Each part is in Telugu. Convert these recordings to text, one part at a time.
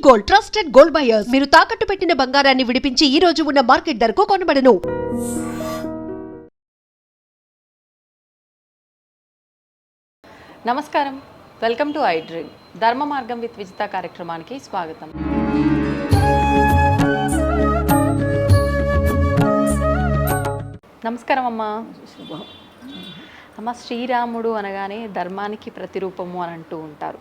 Gold, trusted gold buyers. మీరు తాకట్టు పెట్టిన బంగారాన్ని విడిపించి ఈ రోజు ఉన్న మార్కెట్ ధరకు కొనబడను. నమస్కారం, వెల్కమ్ టు ఐ డ్రీమ్. ధర్మ మార్గం విత్ విజిత కార్యక్రమానికి స్వాగతం. నమస్కారం అమ్మా. అమ్మ, శ్రీరాముడు అనగానే ధర్మానికి ప్రతిరూపము అని అంటూ ఉంటారు.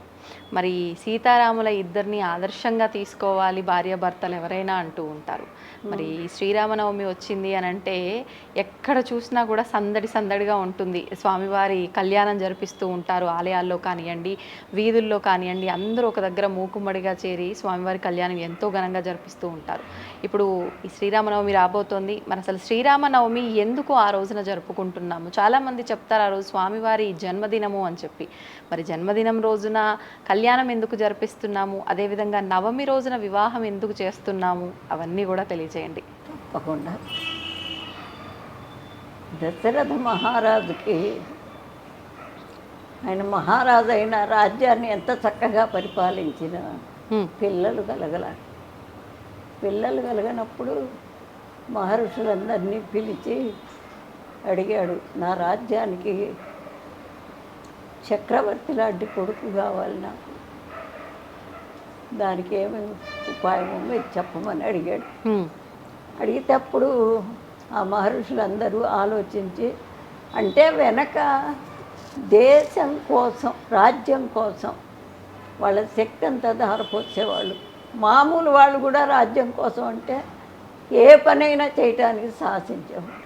మరి సీతారాముల ఇద్దరిని ఆదర్శంగా తీసుకోవాలి భార్యాభర్తలు ఎవరైనా అంటూ ఉంటారు. మరి శ్రీరామనవమి వచ్చింది అని అంటే ఎక్కడ చూసినా కూడా సందడి సందడిగా ఉంటుంది. స్వామివారి కళ్యాణం జరిపిస్తూ ఉంటారు. ఆలయాల్లో కానివ్వండి, వీధుల్లో కానివ్వండి, అందరూ ఒక దగ్గర మూకుమ్మడిగా చేరి స్వామివారి కళ్యాణం ఎంతో ఘనంగా జరిపిస్తూ ఉంటారు. ఇప్పుడు ఈ శ్రీరామనవమి రాబోతోంది. మరి అసలు శ్రీరామనవమి ఎందుకు ఆ రోజున జరుపుకుంటున్నాము? చాలామంది చెప్తారు ఆ రోజు స్వామివారి జన్మదినము అని చెప్పి. మరి జన్మదినం రోజున కళ్యాణం ఎందుకు జరిపిస్తున్నాము, అదేవిధంగా నవమి రోజున వివాహం ఎందుకు చేస్తున్నాము, అవన్నీ కూడా తెలియజేయండి. తప్పకుండా. దశరథ మహారాజుకి ఆయన మహారాజు అయిన రాజ్యాన్ని ఎంత చక్కగా పరిపాలించిన పిల్లలు కలగనప్పుడు మహర్షులందరినీ పిలిచి అడిగాడు, నా రాజ్యానికి చక్రవర్తి లాంటి కొడుకు కావాలి, నాకు దానికి ఏమి ఉపాయమో మీరు చెప్పమని అడిగాడు. అడిగితే అప్పుడు ఆ మహర్షులందరూ ఆలోచించి, అంటే వెనక దేశం కోసం, రాజ్యం కోసం వాళ్ళ శక్తి అంతా ధారపోసేవాళ్ళు. మామూలు వాళ్ళు కూడా రాజ్యం కోసం అంటే ఏ పనైనా చేయటానికి సాహసించేవాళ్ళు.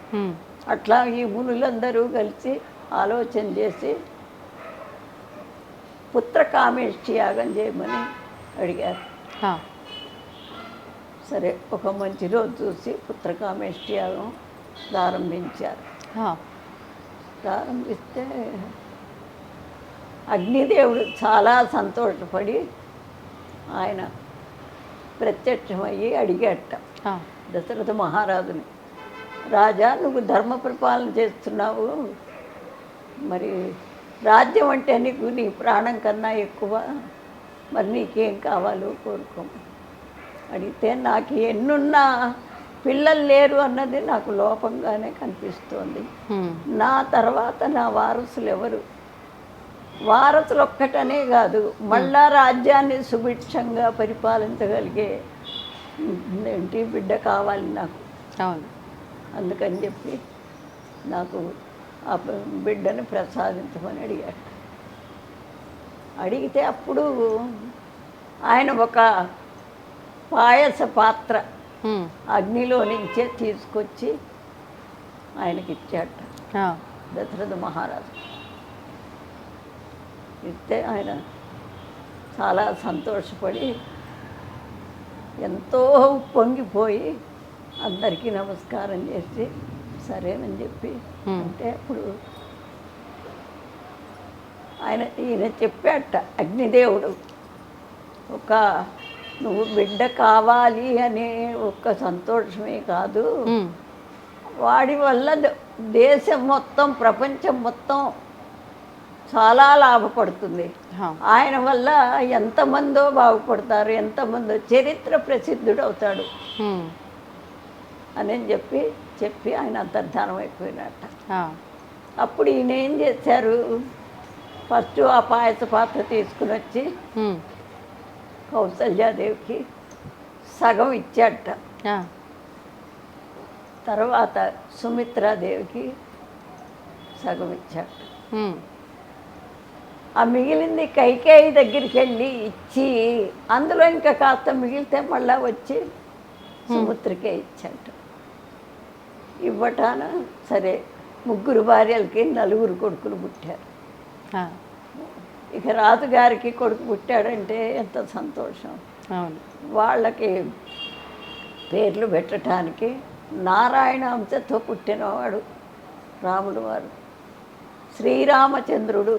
అట్లా ఈ మునులందరూ కలిసి ఆలోచన చేసి పుత్రకామేష్టి యాగం చేయమని అడిగారు. సరే, ఒక మంచి రోజు చూసి పుత్రకామేష్టి యాగం ప్రారంభించారు. ప్రారంభిస్తే అగ్నిదేవుడు చాలా సంతోషపడి ఆయన ప్రత్యక్షమయ్యి అడిగేట దశరథ మహారాజుని, రాజా, నువ్వు ధర్మ పరిపాలన చేస్తున్నావు, మరి రాజ్యం అంటే నీకు నీ ప్రాణం కన్నా ఎక్కువ, మరి నీకేం కావాలో కోరుకో అడిగితే, నాకు ఎన్నున్నా పిల్లలు లేరు అన్నది నాకు లోపంగానే కనిపిస్తోంది. నా తర్వాత నా వారసులు ఎవరు? వారసులు ఒక్కటనే కాదు, మళ్ళా రాజ్యాన్ని సుభిక్షంగా పరిపాలించగలిగే ఇంటి బిడ్డ కావాలి నాకు. అందుకని చెప్పి నాకు ఆ బిడ్డను ప్రసాదించమని అడిగాడు. అడిగితే అప్పుడు ఆయన ఒక పాయస పాత్ర అగ్నిలో నుంచే తీసుకొచ్చి ఆయనకి ఇచ్చాట దశరథ మహారాజు. ఇస్తే ఆయన చాలా సంతోషపడి ఎంతో పొంగిపోయి అందరికీ నమస్కారం చేసి సరేనని చెప్పి అంటే అప్పుడు ఈయన చెప్పాట అగ్నిదేవుడు, ఒక నువ్వు బిడ్డ కావాలి అనే ఒక్క సంతోషమే కాదు, వాడి వల్ల దేశం మొత్తం, ప్రపంచం మొత్తం చాలా లాభపడుతుంది. ఆయన వల్ల ఎంతమందో బాగుపడతారు, ఎంతమందో చరిత్ర ప్రసిద్ధుడు అవుతాడు అని చెప్పి ఆయన అంతర్ధానం అయిపోయినట్ట. అప్పుడు ఈయన ఏం చేశారు, ఫస్ట్ ఆ పాయస పాత్ర తీసుకుని వచ్చి కౌసల్యాదేవికి సగం ఇచ్చాట. తర్వాత సుమిత్రాదేవికి సగం ఇచ్చాట. ఆ మిగిలింది కైకేయి దగ్గరికి వెళ్ళి ఇచ్చి, అందులో ఇంకా కాస్త మిగిలితే మళ్ళా వచ్చి సుమిత్రకే ఇచ్చాట. ఇవ్వటాన సరే, 3 భార్యలకి 4 కొడుకులు పుట్టారు. ఇక రాజుగారికి కొడుకు పుట్టాడంటే ఎంత సంతోషం. వాళ్ళకి పేర్లు పెట్టడానికి నారాయణ అంశతో పుట్టినవాడు రాముడు వారు శ్రీరామచంద్రుడు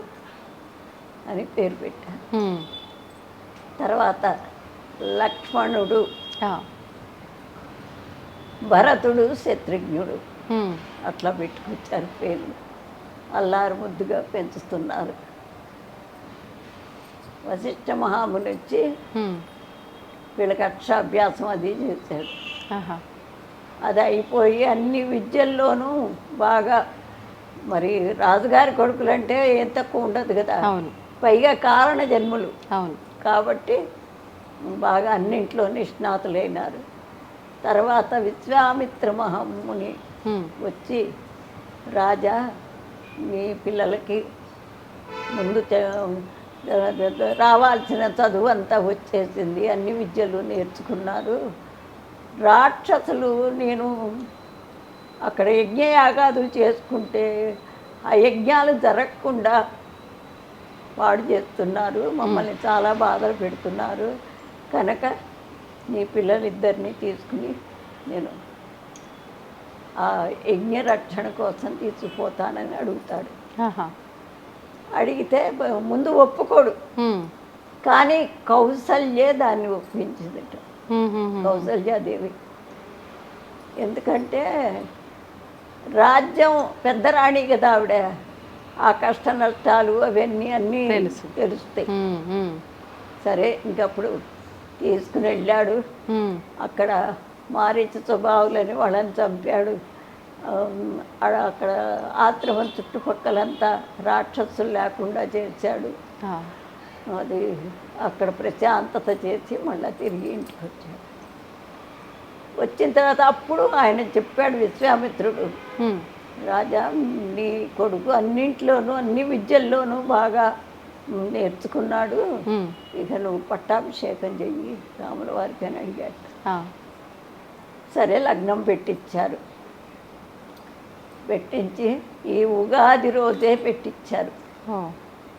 అని పేరు పెట్టారు. తర్వాత లక్ష్మణుడు, భరతుడు, శత్రుఘ్నుడు అట్లా పెట్టుకొచ్చారు పేర్లు. అల్లారు ముద్దుగా పెంచుతున్నారు. వశిష్ఠ మహాముని వచ్చి వీళ్ళకి అక్షరాభ్యాసం అది చేశాడు. ఆహా. అది అయిపోయి అన్ని విద్యల్లోనూ బాగా, మరి రాజుగారి కొడుకులంటే ఏం తక్కువ ఉండదు కదా, అవును పైగా కారణ జన్ములు అవును. కాబట్టి బాగా అన్నింట్లో నిష్ణాతులైనారు. తర్వాత విశ్వామిత్ర మహాముని వచ్చి, రాజా మీ పిల్లలకి ముందు రావాల్సిన చదువు అంతా వచ్చేసింది, అన్ని విద్యలు నేర్చుకున్నారు. రాక్షసులు నేను అక్కడ యజ్ఞయాగాదులు చేసుకుంటే ఆ యజ్ఞాలు జరగకుండా పాడు చేస్తున్నారు, మమ్మల్ని చాలా బాధలు పెడుతున్నారు. కనుక నీ పిల్లలిద్దరినీ తీసుకుని నేను ఆ యజ్ఞ రక్షణ కోసం తీసుకుపోతానని అడుగుతాడు. అడిగితే ముందు ఒప్పుకోడు, కానీ కౌసల్యే దాన్ని ఒప్పించిందట, కౌసల్యాదేవి. ఎందుకంటే రాజ్యం పెద్ద రాణి కదా ఆవిడ, ఆ కష్ట నష్టాలు అవన్నీ అన్నీ తెలుస్తాయి. సరే ఇంకప్పుడు తీసుకుని వెళ్ళాడు. అక్కడ మారీచ స్వభావులని వాళ్ళని చంపాడు. అక్కడ ఆశ్రమం చుట్టుపక్కలంతా రాక్షసులు లేకుండా చేశాడు. అది అక్కడ ప్రశాంతత చేసి మళ్ళీ తిరిగి ఇంటికి వచ్చాడు. వచ్చిన తర్వాత అప్పుడు ఆయన చెప్పాడు విశ్వామిత్రుడు, రాజా నీ కొడుకు అన్నింట్లోనూ అన్ని విద్యల్లోనూ బాగా నేర్చుకున్నాడు, ఇక నువ్వు పట్టాభిషేకం చెయ్యి రాముల వారికి అని అడిగాడు. సరే లగ్నం పెట్టించారు. పెట్టించి ఈ ఉగాది రోజే పెట్టించారు.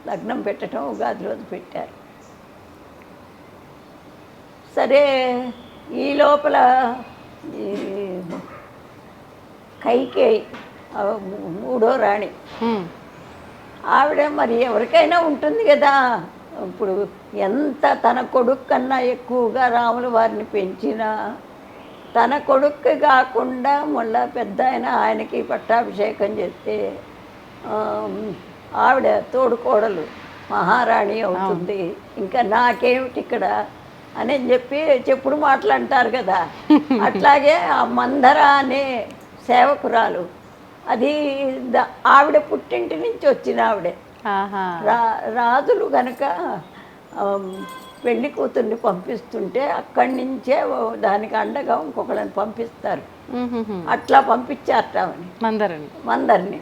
లగ్నం పెట్టడం ఉగాది రోజు పెట్టారు. సరే ఈ లోపల కైకేయి మూడో రాణి, ఆవిడ మరి ఎవరికైనా ఉంటుంది కదా, ఇప్పుడు ఎంత తన కొడుకు కన్నా ఎక్కువగా రాముల వారిని పెంచినా తన కొడుకు కాకుండా మళ్ళా పెద్ద ఆయనకి పట్టాభిషేకం చేస్తే ఆవిడ తోడుకోడలు మహారాణి అవుతుంది, ఇంకా నాకేమిటి ఇక్కడ అని చెప్పి చెప్పుడు మాటలు అంటారు కదా. అట్లాగే ఆ మందర అనే సేవకురాలు, అది ఆవిడ పుట్టింటి నుంచి వచ్చిన ఆవిడే. రాజులు కనుక పెళ్లి కూతుర్ని పంపిస్తుంటే అక్కడి నుంచే దానికి అండగా ఇంకొకళ్ళని పంపిస్తారు. అట్లా పంపించారట మందరిని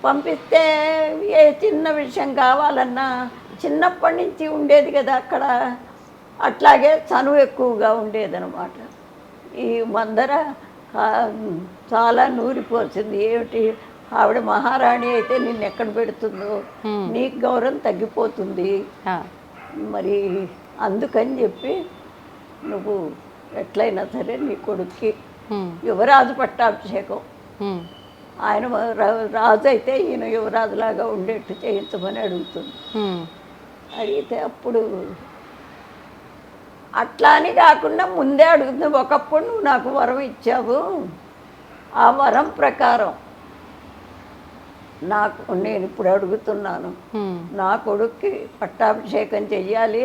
పంపిస్తే ఏ చిన్న విషయం కావాలన్నా చిన్నప్పటి నుంచి ఉండేది కదా అక్కడ, అట్లాగే చనువు ఎక్కువగా ఉండేదన్నమాట. ఈ మందర చాలా నూరిపోసింది, ఏమిటి ఆవిడ మహారాణి అయితే నిన్ను ఎక్కడ పెడుతుందో, నీకు గౌరవం తగ్గిపోతుంది, మరి అందుకని చెప్పి నువ్వు ఎట్లయినా సరే నీ కొడుక్కి యువరాజు పట్టాభిషేకం, ఆయన రాజు అయితే ఈయన యువరాజులాగా ఉండేట్టు చేయించమని అడుగుతుంది. అడిగితే అప్పుడు అట్లా అని కాకుండా ముందే అడుగుతుంది, ఒకప్పుడు నువ్వు నాకు వరం ఇచ్చావు, ఆ వరం ప్రకారం నేను ఇప్పుడు అడుగుతున్నాను, నా కొడుక్కి పట్టాభిషేకం చెయ్యాలి,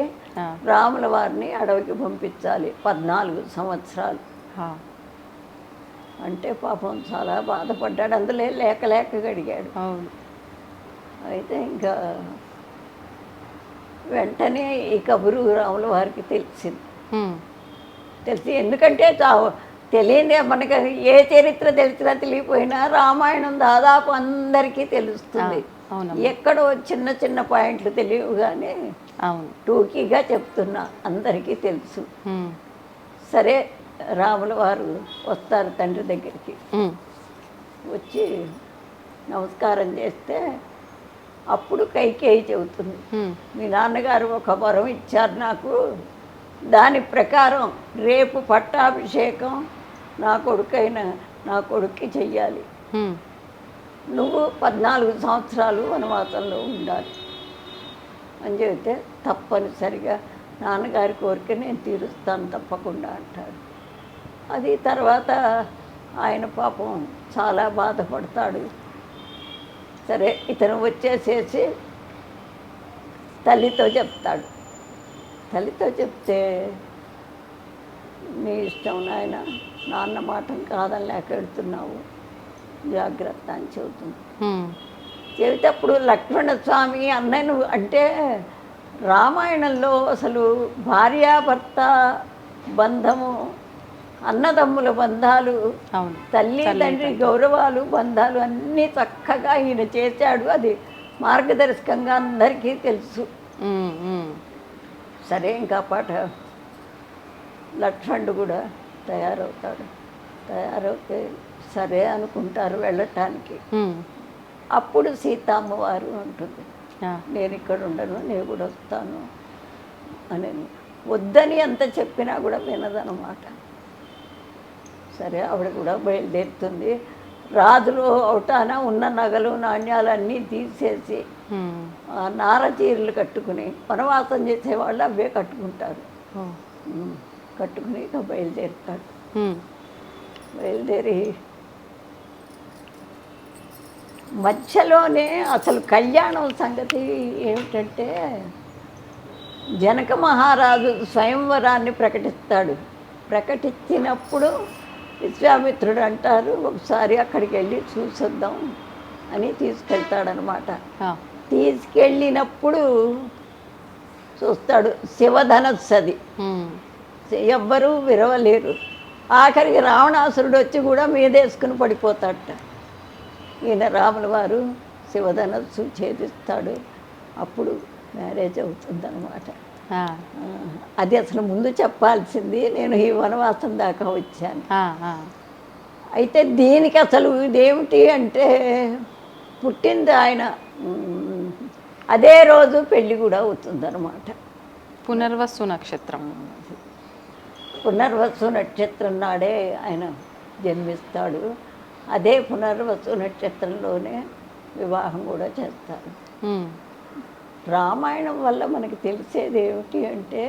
రాముల వారిని అడవికి పంపించాలి 14 సంవత్సరాలు అంటే పాపం చాలా బాధపడ్డాడు. అందులో లేక అడిగాడు. అయితే ఇంకా వెంటనే ఈ కబురు రాముల వారికి తెలిసింది. ఎందుకంటే తెలియదే మనకి, ఏ చరిత్ర తెలిసినా తెలియపోయినా రామాయణం దాదాపు అందరికీ తెలుస్తుంది. ఎక్కడో చిన్న చిన్న పాయింట్లు తెలియవు కానీ టూకీగా చెప్తున్నా అందరికీ తెలుసు. సరే రాముల వారు వస్తారు తండ్రి దగ్గరికి. వచ్చి నమస్కారం చేస్తే అప్పుడు కైకేయి చెబుతుంది, మీ నాన్నగారు ఒక వరం ఇచ్చారు నాకు, దాని ప్రకారం రేపు పట్టాభిషేకం నా కొడుక్కి చెయ్యాలి, నువ్వు 14 సంవత్సరాలు వనవాసంలో ఉండాలి అని చెబితే తప్పనిసరిగా నాన్నగారి కోరిక నేను తీరుస్తాను తప్పకుండా అంటాడు. అది తర్వాత ఆయన పాపం చాలా బాధపడతాడు. సరే ఇతను వచ్చేసేసి తల్లితో చెప్తాడు. తల్లితో చెప్తే నీ ఇష్టం నాయన, నాన్న మాటను కాదని లేక వెళ్తున్నావు, జాగ్రత్త అని చెబుతుంది. చెబితేప్పుడు లక్ష్మణ స్వామి అన్నయ్యను అంటే రామాయణంలో అసలు భార్యాభర్త బంధము, అన్నదమ్ముల బంధాలు, తల్లి తండ్రి గౌరవాలు, బంధాలు అన్నీ చక్కగా ఈయన చేశాడు. అది మార్గదర్శకంగా అందరికీ తెలుసు. సరే ఇంకా పాట లక్ష్మణుడు కూడా తయారవుతాడు. తయారవుతే సరే అనుకుంటారు వెళ్ళటానికి. అప్పుడు సీతమ్మవారు అంటుంది, నేను ఇక్కడ ఉండను, నేను కూడా వస్తాను అని. వద్దని ఎంత చెప్పినా కూడా వినదనమాట. సరే ఆవిడ కూడా బయలుదేరుతుంది. రాజులు అవటాన ఉన్న నగలు నాణ్యాలన్నీ తీసేసి నార చీరలు కట్టుకుని, వనవాసం చేసేవాళ్ళు అవే కట్టుకుంటారు. కట్టుకుని ఇక బయలుదేరుతాడు. బయలుదేరి మధ్యలోనే అసలు కళ్యాణం సంగతి ఏమిటంటే, జనక మహారాజు స్వయంవరాన్ని ప్రకటిస్తాడు. ప్రకటించినప్పుడు విశ్వామిత్రుడు అంటారు, ఒకసారి అక్కడికి వెళ్ళి చూసొద్దాం అని తీసుకెళ్తాడనమాట. తీసుకెళ్ళినప్పుడు చూస్తాడు శివధనస్సు, అది ఎవ్వరూ విరవలేరు. ఆఖరికి రావణాసురుడు వచ్చి కూడా మీదేసుకుని పడిపోతాడట. ఈయన రాముల వారు శివధనస్సు ఛేదిస్తాడు. అప్పుడు మ్యారేజ్ అవుతుందన్నమాట. అది అసలు ముందు చెప్పాల్సింది, నేను ఈ వనవాసం దాకా వచ్చాను. అయితే దీనికి అసలు ఇదేమిటి అంటే, పుట్టింది ఆయన అదే రోజు పెళ్ళి కూడా అవుతుందన్నమాట. పునర్వసు నక్షత్రం. పునర్వసు నక్షత్రం నాడే ఆయన జన్మిస్తాడు. అదే పునర్వసు నక్షత్రంలోనే వివాహం కూడా చేస్తారు. రామాయణం వల్ల మనకి తెలిసేది ఏమిటి అంటే,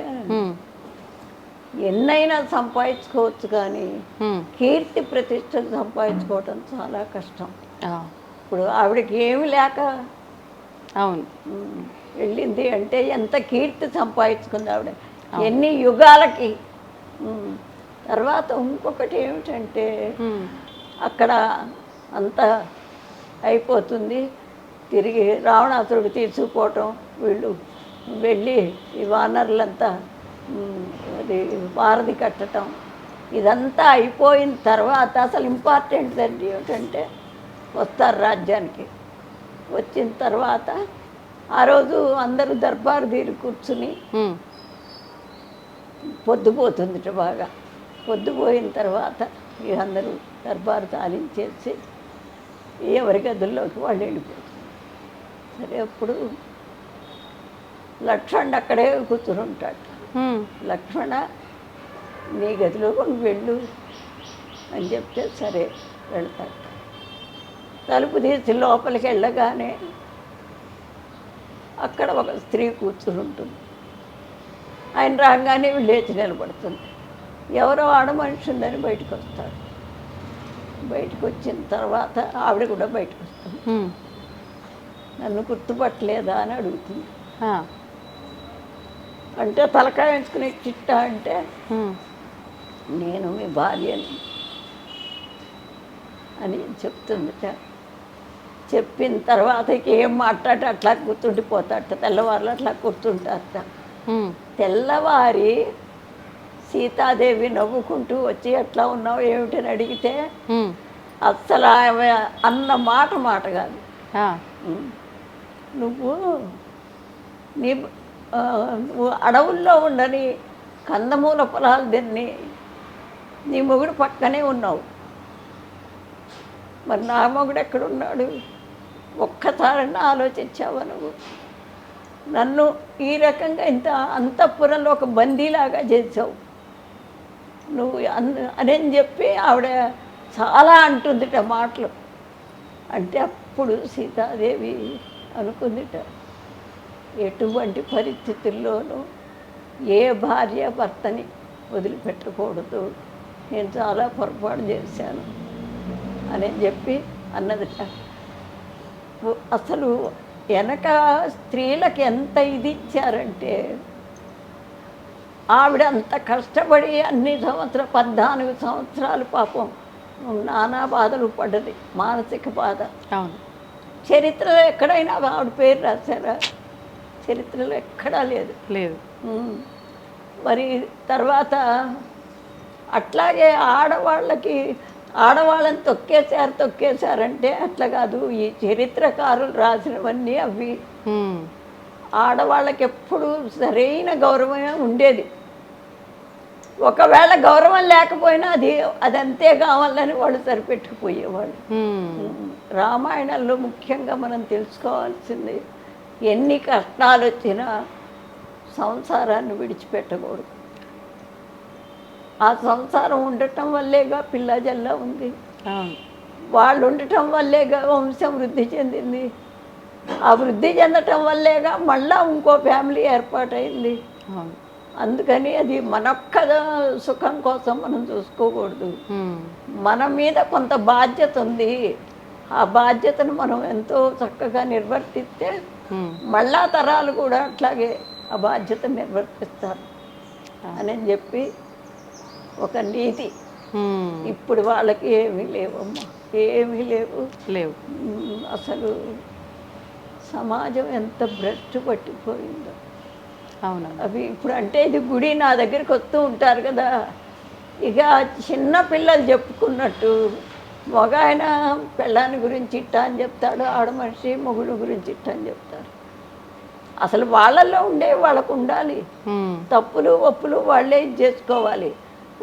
ఎన్నైనా సంపాదించుకోవచ్చు కానీ కీర్తి ప్రతిష్టలు సంపాదించుకోవటం చాలా కష్టం. ఇప్పుడు ఆవిడకి ఏమి లేక అవును వెళ్ళింది అంటే ఎంత కీర్తి సంపాదించుకుంది ఆవిడ, ఎన్ని యుగాలకి. తర్వాత ఇంకొకటి ఏమిటంటే, అక్కడ అంతా అయిపోతుంది, తిరిగి రావణాసురుడు తీసుకుపోవటం, వీళ్ళు వెళ్ళి ఈ వానరులంతా అది వారధి కట్టడం, ఇదంతా అయిపోయిన తర్వాత అసలు ఇంపార్టెంట్ అండి ఏమిటంటే, వస్తారు రాజ్యానికి. వచ్చిన తర్వాత ఆ రోజు అందరూ దర్బారు తీరి కూర్చుని, పొద్దుపోతుంది బాగా. పొద్దుపోయిన తర్వాత ఇక అందరూ దర్బారు తాలించేసి ఎవరి గదుల్లోకి వాళ్ళు వెళ్ళిపోతారు. సరే అప్పుడు లక్ష్మణుడు అక్కడే కూర్చుని ఉంటాడు. లక్ష్మణ, నీ గదిలో నువ్వు వెళ్ళు అని చెప్తే సరే వెళ్తాడు. తలుపు తీసి లోపలికి వెళ్ళగానే అక్కడ ఒక స్త్రీ కూర్చుని ఉంటుంది. ఆయన రాగానే లేచి నిలబడుతుంది. ఎవరో ఆడ మనిషి ఉందని బయటకు వస్తాడు. బయటకు వచ్చిన తర్వాత ఆవిడ కూడా బయటకు వస్తుంది. నన్ను గుర్తుపట్టలేదా అని అడుగుతుంది. అంటే తలకాయ వేసుకునే చిట్టా అంటే, నేను మీ భార్యని అని చెప్తుందిట. చెప్పిన తర్వాత ఏం మాట్లాడి అట్లా గుర్తుండిపోతాడట. తెల్లవారులు అట్లా గుర్తుంటారట. తెల్లవారి సీతాదేవి నవ్వుకుంటూ వచ్చి ఎట్లా ఉన్నావు ఏమిటని అడిగితే అస్సలు ఆమె అన్న మాట కాదు. నువ్వు అడవుల్లో ఉండని కందమూల పొలాలు తిని నీ మొగుడు పక్కనే ఉన్నావు, మరి నా మొగుడు ఎక్కడున్నాడు? ఒక్కసారన్నా ఆలోచించావా నువ్వు? నన్ను ఈ రకంగా అంతఃపురంలో ఒక బందీలాగా చేసావు నువ్వు అని చెప్పి ఆవిడ చాలా అంటుందిట మాటలు. అంటే అప్పుడు సీతాదేవి అనుకుందిట, ఎటువంటి పరిస్థితుల్లోనూ ఏ భార్య భర్తని వదిలిపెట్టకూడదు, నేను చాలా పొరపాటు చేశాను అని చెప్పి అన్నదిట. అసలు వెనక స్త్రీలకు ఎంత ఇది ఇచ్చారంటే, ఆవిడ అంత కష్టపడి అన్ని సంవత్సరాలు 14 సంవత్సరాలు పాపం నానా బాధలు పడ్డది, మానసిక బాధ. అవును. చరిత్రలో ఎక్కడైనా ఆవిడ పేరు రాశారా? చరిత్రలో ఎక్కడా లేదు. లేదు. ఉమ్. మరి తర్వాత అట్లాగే ఆడవాళ్ళని తొక్కేశారంటే అట్లా కాదు. ఈ చరిత్రకారులు రాసినవన్నీ అవి ఆడవాళ్ళకి ఎప్పుడు సరైన గౌరవమే ఉండేది. ఒకవేళ గౌరవం లేకపోయినా అదంతే కావాలని వాళ్ళు సరిపెట్టుకుపోయేవాళ్ళు. రామాయణంలో ముఖ్యంగా మనం తెలుసుకోవాల్సింది, ఎన్ని కష్టాలు వచ్చినా సంసారాన్ని విడిచిపెట్టకూడదు. ఆ సంసారం ఉండటం వల్లేగా పిల్లజల్లా ఉంది, వాళ్ళు ఉండటం వల్లేగా వంశం వృద్ధి చెందింది, ఆ వృద్ధి చెందటం వల్లేగా మళ్ళా ఇంకో ఫ్యామిలీ ఏర్పాటైంది. అందుకని అది మనొక్క సుఖం కోసం మనం చూసుకోకూడదు. మన మీద కొంత బాధ్యత ఉంది, ఆ బాధ్యతను మనం ఎంతో చక్కగా నిర్వర్తిస్తే మళ్ళా తరాలు కూడా అట్లాగే ఆ బాధ్యతను నిర్వర్తిస్తారు అని చెప్పి ఒక నీతి. ఇప్పుడు వాళ్ళకి ఏమీ లేవమ్మా, ఏమీ లేవు. అసలు సమాజం ఎంత భ్రష్టు పట్టిపోయిందో. అవును. అవి ఇప్పుడు అంటే ఇది గుడి, నా దగ్గరికి వస్తూ ఉంటారు కదా, ఇక చిన్న పిల్లలు చెప్పుకున్నట్టు మగ ఆయన పెళ్ళాన్ని గురించి ఇట్టా అని చెప్తాడు, ఆడ మనిషి మొగుడు గురించి ఇట్టా అని చెప్తారు. అసలు వాళ్ళల్లో వాళ్ళకు ఉండాలి, తప్పులు ఒప్పులు వాళ్ళే ఇది చేసుకోవాలి.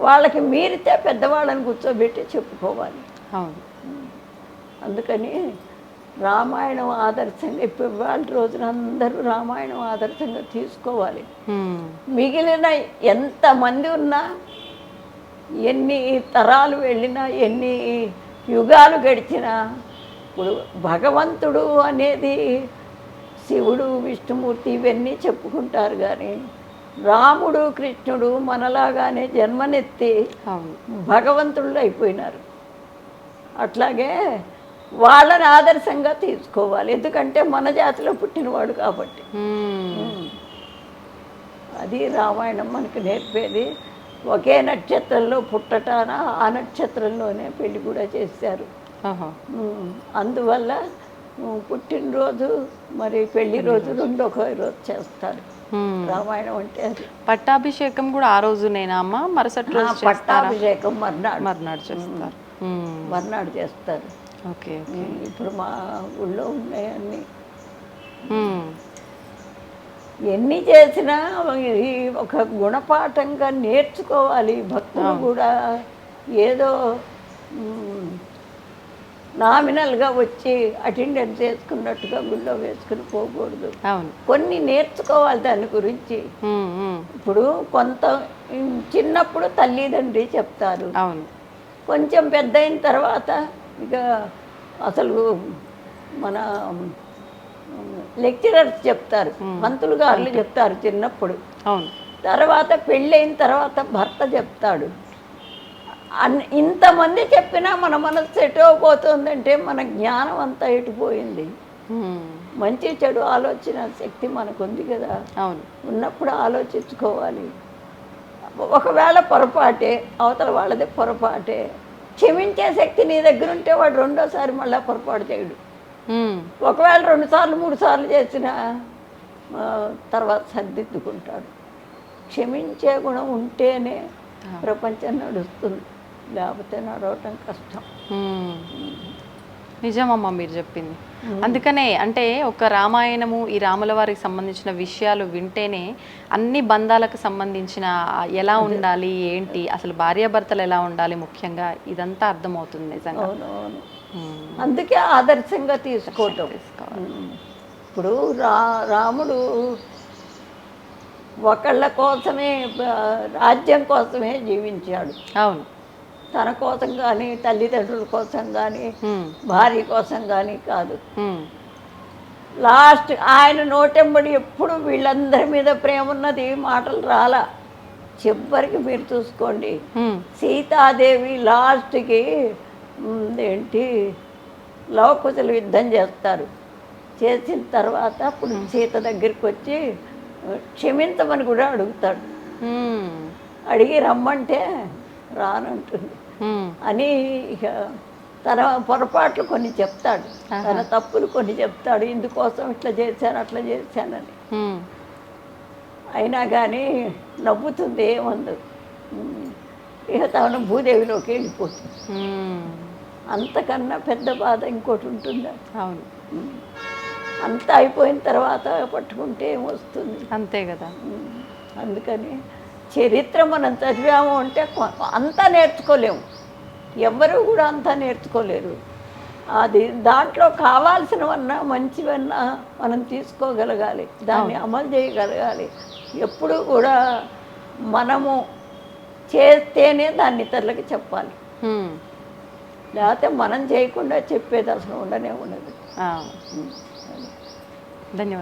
వాళ్ళకి మీరితే పెద్దవాళ్ళని కూర్చోబెట్టి చెప్పుకోవాలి. అందుకని రామాయణం ఆదర్శంగా ఇప్పుడు వాళ్ళ రోజున అందరూ రామాయణం ఆదర్శంగా తీసుకోవాలి. మిగిలిన ఎంతమంది ఉన్నా, ఎన్ని తరాలు వెళ్ళినా, ఎన్ని యుగాలు గడిచినా, ఇప్పుడు భగవంతుడు అనేది శివుడు విష్ణుమూర్తి ఇవన్నీ చెప్పుకుంటారు, కానీ రాముడు కృష్ణుడు మనలాగానే జన్మనెత్తి భగవంతుళ్ళు అయిపోయినారు. అట్లాగే వాళ్ళని ఆదర్శంగా తీసుకోవాలి, ఎందుకంటే మన జాతిలో పుట్టినవాడు కాబట్టి. అది రామాయణం మనకు నేర్పేది. ఒకే నక్షత్రంలో పుట్టటాన ఆ నక్షత్రంలోనే పెళ్లి కూడా చేశారు. అందువల్ల పుట్టినరోజు మరి పెళ్లి రోజు రెండు ఒకే రోజు చేస్తారు. రామాయణం అంటే అది. పట్టాభిషేకం కూడా ఆ రోజునేనా అమ్మ? మరుసటి రోజు పట్టాభిషేకం మర్నాడు చేస్తారు. మర్నాడు చేస్తారు. ఓకే. ఇప్పుడు మా ఊళ్ళో ఉన్నాయన్నీ. ఎన్ని చేసినా ఇది ఒక గుణపాఠంగా నేర్చుకోవాలి. భక్తులు కూడా ఏదో నామినల్గా వచ్చి అటెండెన్స్ వేసుకున్నట్టుగా గుళ్ళో వేసుకుని పోకూడదు. కొన్ని నేర్చుకోవాలి దాని గురించి. ఇప్పుడు కొంత చిన్నప్పుడు తల్లిదండ్రి చెప్తారు, కొంచెం పెద్ద అయిన తర్వాత ఇక అసలు మన లెక్చరర్స్ చెప్తారు, పంతులు గారులు చెప్తారు చిన్నప్పుడు. తర్వాత పెళ్ళైన తర్వాత భర్త చెప్తాడు. ఇంతమంది చెప్పినా మన మనసు ఎటుపోతుందంటే మన జ్ఞానం అంతా ఎటుపోయింది. మంచి చెడు ఆలోచన శక్తి మనకు ఉంది కదా, ఉన్నప్పుడు ఆలోచించుకోవాలి. ఒకవేళ పొరపాటే, అవతల వాళ్ళదే పొరపాటే, క్షమించే శక్తి నీ దగ్గర ఉంటే వాడు రెండోసారి మళ్ళీ పొరపాటు చేయడు. ఒకవేళ 2 సార్లు 3 సార్లు చేసిన తర్వాత సర్దిద్దుకుంటాడు. క్షమించే గుణం ఉంటేనే ప్రపంచం నడుస్తుంది, లేకపోతే నడవటం కష్టం. నిజమమ్మా మీరు చెప్పింది. అందుకనే అంటే ఒక రామాయణము, ఈ రాముల వారికి సంబంధించిన విషయాలు వింటేనే అన్ని బంధాలకు సంబంధించిన ఎలా ఉండాలి, ఏంటి అసలు భార్యాభర్తలు ఎలా ఉండాలి ముఖ్యంగా ఇదంతా అర్థమవుతుంది నిజంగా. అందుకే ఆదర్శంగా తీసుకోవటం. ఇప్పుడు రాముడు ఒకళ్ళ కోసమే, రాజ్యం కోసమే జీవించాడు. అవును. తన కోసం కానీ, తల్లిదండ్రుల కోసం కానీ, భార్య కోసం కానీ కాదు. లాస్ట్ ఆయన నోటెంబడి ఎప్పుడు వీళ్ళందరి మీద ప్రేమ ఉన్నది, మాటలు రాలా. చివరికి మీరు చూసుకోండి, సీతాదేవి లాస్ట్కి ఏంటి లవకుశలు యుద్ధం చేస్తారు. చేసిన తర్వాత అప్పుడు సీత దగ్గరికి వచ్చి క్షమించమని కూడా అడుగుతాడు. మ్మ్. అడిగి రమ్మంటే రానంటుంది మ్మ్. అని ఇక తన పొరపాట్లు కొన్ని చెప్తాడు, తన తప్పులు కొన్ని చెప్తాడు, ఇందుకోసం ఇట్లా చేశాను అట్లా చేశానని. మ్మ్. అయినా కానీ నవ్వుతుంది, ఏమందు. ఇక తను భూదేవిలోకి వెళ్ళిపోతుంది. మ్మ్. అంతకన్నా పెద్ద బాధ ఇంకోటి ఉంటుందా? అవును, అంతా అయిపోయిన తర్వాత పట్టుకుంటే ఏమొస్తుంది? అంతే కదా. అందుకని చరిత్ర మనం చదివాము అంటే అంతా నేర్చుకోలేము, ఎవ్వరూ కూడా అంతా నేర్చుకోలేరు. అది దాంట్లో కావాల్సినవన్నా మంచివన్నా మనం తీసుకోగలగాలి, దాన్ని అమలు చేయగలగాలి. ఎప్పుడూ కూడా మనము చేస్తేనే దాన్ని ఇతరులకి చెప్పాలి, మ్మ్. లేకపోతే మనం చేయకుండా చెప్పేది అసలు ఉండనే ఉండదు. ధన్యవాదాలు.